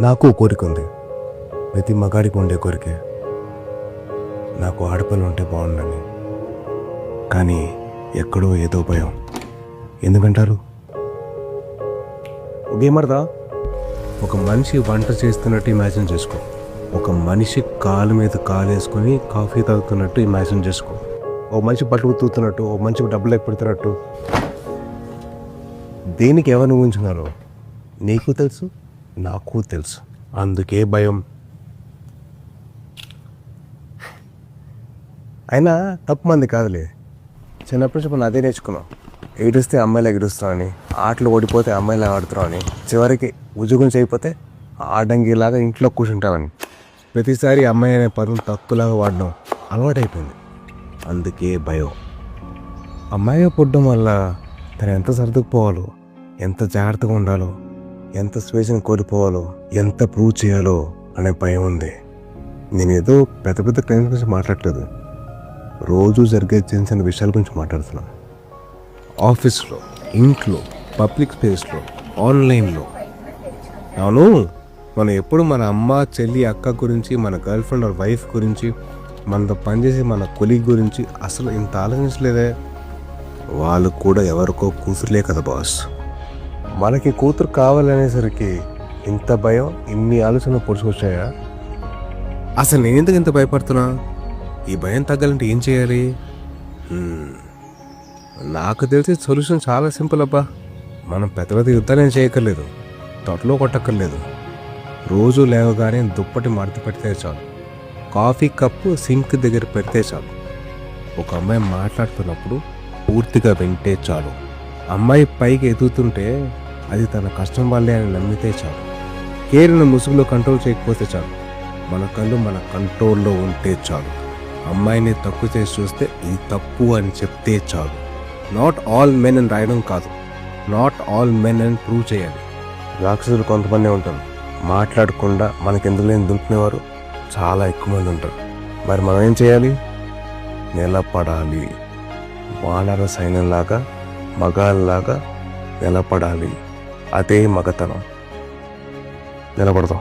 నాకు కోరిక ఉంది, ప్రతి మగాడికి ఉండే కోరికే, నాకు ఆడపిల్ల ఉంటే బాగుండని. కానీ ఎక్కడో ఏదో భయం. ఎందుకంటారు? గేమర్దా, ఒక మనిషి వంట చేస్తున్నట్టు ఇమాజిన్ చేసుకో. ఒక మనిషి కాలు మీద కాలు వేసుకొని కాఫీ తాగుతున్నట్టు ఇమాజిన్ చేసుకో. ఓ మనిషి బట్టలు ఉతుకుతున్నట్టు, ఓ మనిషికి డబ్బులు పెడుతున్నట్టు. దేనికి ఎవరిని ఊహించున్నారో నీకు తెలుసు, నాకు తెలుసు. అందుకే భయం. అయినా తప్పు మంది కాదులే. చిన్నప్పటి నుంచి మనం అదే నేర్చుకున్నాం. ఏడుస్తే అమ్మాయిలు ఎగురుస్తామని, ఆటలు ఓడిపోతే అమ్మాయిలు ఆడుతున్నామని, చివరికి ఉద్యోగం చేయకపోతే ఆడంగిలాగా ఇంట్లో కూర్చుంటామని. ప్రతిసారి అమ్మాయి అనే పదం తక్కువలాగా వాడడం అలవాటైపోయింది. అందుకే భయం. అమ్మాయిగా పుట్టడం వల్ల తను ఎంత సర్దుకుపోవాలో, ఎంత జాగ్రత్తగా ఉండాలో, ఎంత స్వేచ్ఛను కోల్పోవాలో, ఎంత ప్రూవ్ చేయాలో అనే భయం ఉంది. నేను ఏదో పెద్ద పెద్ద క్రైమ్స్ గురించి మాట్లాడలేదు, రోజు జరిగే చిన్న చిన్న విషయాల గురించి మాట్లాడుతున్నాను. ఆఫీస్లో, ఇంట్లో, పబ్లిక్ స్పేస్లో, ఆన్లైన్లో. అవును, మనం ఎప్పుడు మన అమ్మ, చెల్లి, అక్క గురించి, మన గర్ల్ ఫ్రెండ్ ఆర్ వైఫ్ గురించి, మనతో పనిచేసి మన కొలీగ్ గురించి అసలు ఇంత ఆలోచించలేదే. వాళ్ళు కూడా ఎవరికో కూతురులే కదా బాస్. మనకి కూతురు కావాలనేసరికి ఇంత భయం, ఇన్ని ఆలోచనలు పొడుచుకొచ్చాయా? అసలు నేను ఎందుకు ఇంత భయపడుతున్నా? ఈ భయం తగ్గాలంటే ఏం చేయాలి? నాకు తెలిసి సొల్యూషన్ చాలా సింపుల్ అబ్బా. మనం పెద్ద పెద్ద యుద్ధాలు చేయక్కర్లేదు, తొట్టలో కొట్టక్కర్లేదు. రోజు లేవగానే దుప్పటి మడత పెడితే చాలు, కాఫీ కప్పు సింక్ దగ్గర పెడితే చాలు, ఒక అమ్మాయి మాట్లాడుతున్నప్పుడు పూర్తిగా వింటే చాలు, అమ్మాయి పైకి ఎదుగుతుంటే అది తన కష్టం వల్లే అని నమ్మితే చాలు, కేరిన ముసుగులో కంట్రోల్ చేయకపోతే చాలు, మన కళ్ళు మన కంట్రోల్లో ఉంటే చాలు, అమ్మాయిని తక్కువ చేసి చూస్తే ఇది తప్పు అని చెప్తే చాలు. నాట్ ఆల్ మెన్ అని రాయడం కాదు, నాట్ ఆల్ మెన్ అని ప్రూవ్ చేయాలి. రాక్షసులు కొంతమంది ఉంటారు, మాట్లాడకుండా మనకెందుకు లేని దుంకునేవారు చాలా ఎక్కువ మంది ఉంటారు. మరి మనం ఏం చేయాలి? నిలబడాలి. వానర సైన్యంలాగా, మగాళ్ళలాగా నిలబడాలి. అదే మగతనం. నిలబడదాం.